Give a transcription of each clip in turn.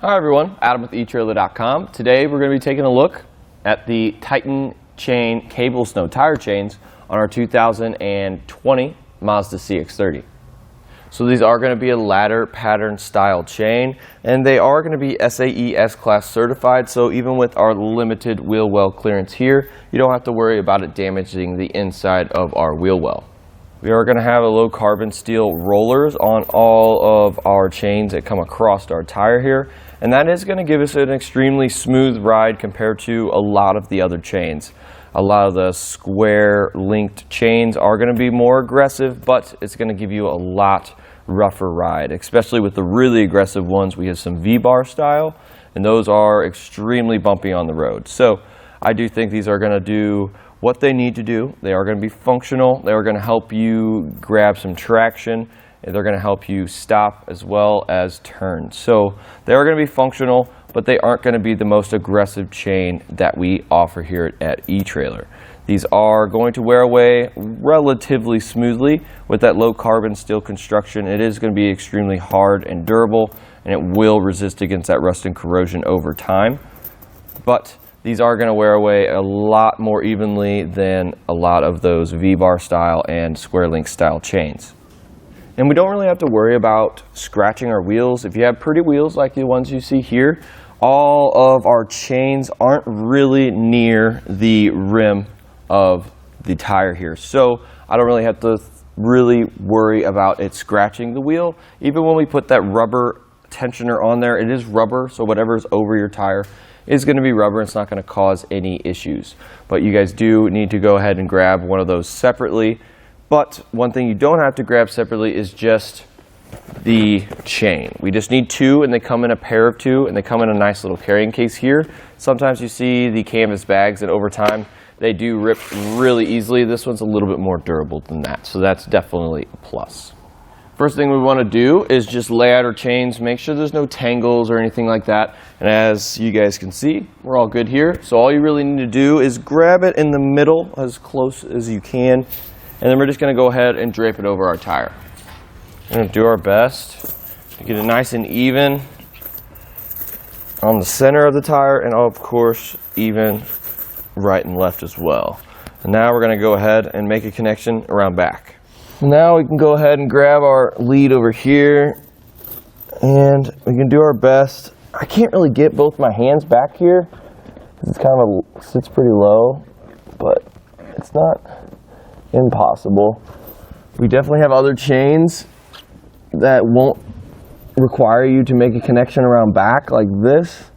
Hi everyone, Adam with etrailer.com. Today we're going to be taking a look at the Titan chain cable snow tire chains on our 2020 Mazda CX-30. So these are going to be a ladder pattern style chain, and they are going to be SAES class certified, so even with our limited wheel well clearance here, you don't have to worry about it damaging the inside of our wheel well. We are going to have a low carbon steel rollers on all of our chains that come across our tire here, and that is going to give us an extremely smooth ride compared to a lot of the other chains. A lot of the square linked chains are going to be more aggressive, but it's going to give you a lot rougher ride, especially with the really aggressive ones. We have some V-bar style, and those are extremely bumpy on the road. So I do think these are going to do what they need to do. They are going to be functional. They are going to help you grab some traction, and they're going to help you stop as well as turn. So they are going to be functional, but they aren't going to be the most aggressive chain that we offer here at eTrailer. These are going to wear away relatively smoothly with that low carbon steel construction. It is going to be extremely hard and durable, and it will resist against that rust and corrosion over time. But these are going to wear away a lot more evenly than a lot of those V-bar style and square link style chains. And we don't really have to worry about scratching our wheels. If you have pretty wheels like the ones you see here, all of our chains aren't really near the rim of the tire here. So I don't really have to really worry about it scratching the wheel. Even when we put that rubber tensioner on there, it is rubber, so whatever's over your tire is going to be rubber. It's not going to cause any issues. But you guys do need to go ahead and grab one of those separately. But one thing you don't have to grab separately is just the chain. We just need two, and they come in a pair of two, and they come in a nice little carrying case here. Sometimes you see the canvas bags, and over time they do rip really easily. This one's a little bit more durable than that, so that's definitely a plus. First thing we want to do is just lay out our chains, make sure there's no tangles or anything like that. And as you guys can see, we're all good here. So all you really need to do is grab it in the middle as close as you can, and then we're just going to go ahead and drape it over our tire. We're going to do our best to get it nice and even on the center of the tire, and of course even right and left as well. And now we're going to go ahead and make a connection around back. Now we can go ahead and grab our lead over here, and we can do our best. I can't really get both my hands back here. It's kind of sits pretty low, but it's not impossible. We definitely have other chains that won't require you to make a connection around back like this.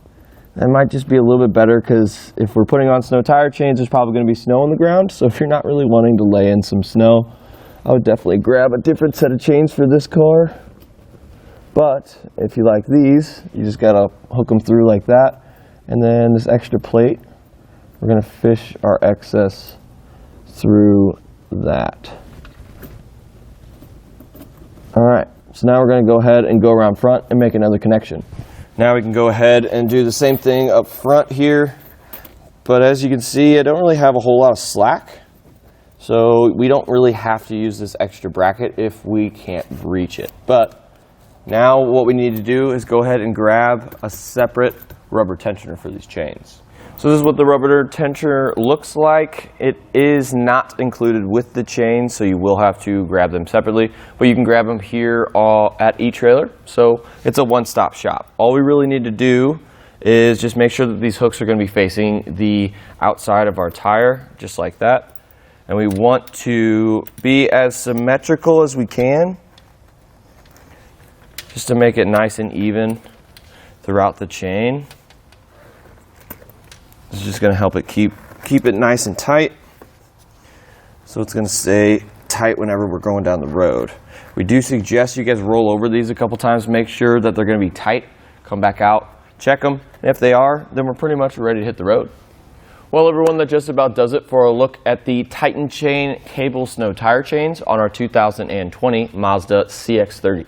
That might just be a little bit better, because if we're putting on snow tire chains, there's probably going to be snow on the ground. So if you're not really wanting to lay in some snow, I would definitely grab a different set of chains for this car. But if you like these, you just gotta hook them through like that. And then this extra plate, we're gonna fish our excess through that. All right, so now we're gonna go ahead and go around front and make another connection. Now we can go ahead and do the same thing up front here. But as you can see, I don't really have a whole lot of slack. So we don't really have to use this extra bracket if we can't reach it. But now what we need to do is go ahead and grab a separate rubber tensioner for these chains. So this is what the rubber tensioner looks like. It is not included with the chain, so you will have to grab them separately. But you can grab them here at eTrailer. So it's a one-stop shop. All we really need to do is just make sure that these hooks are going to be facing the outside of our tire, just like that. And we want to be as symmetrical as we can, just to make it nice and even throughout the chain. This is just going to help it keep it nice and tight, so it's going to stay tight whenever we're going down the road. We do suggest you guys roll over these a couple times, make sure that they're going to be tight, come back out, check them, and if they are, then we're pretty much ready to hit the road. Well, everyone, that just about does it for a look at the Titan chain cable snow tire chains on our 2020 Mazda CX-30.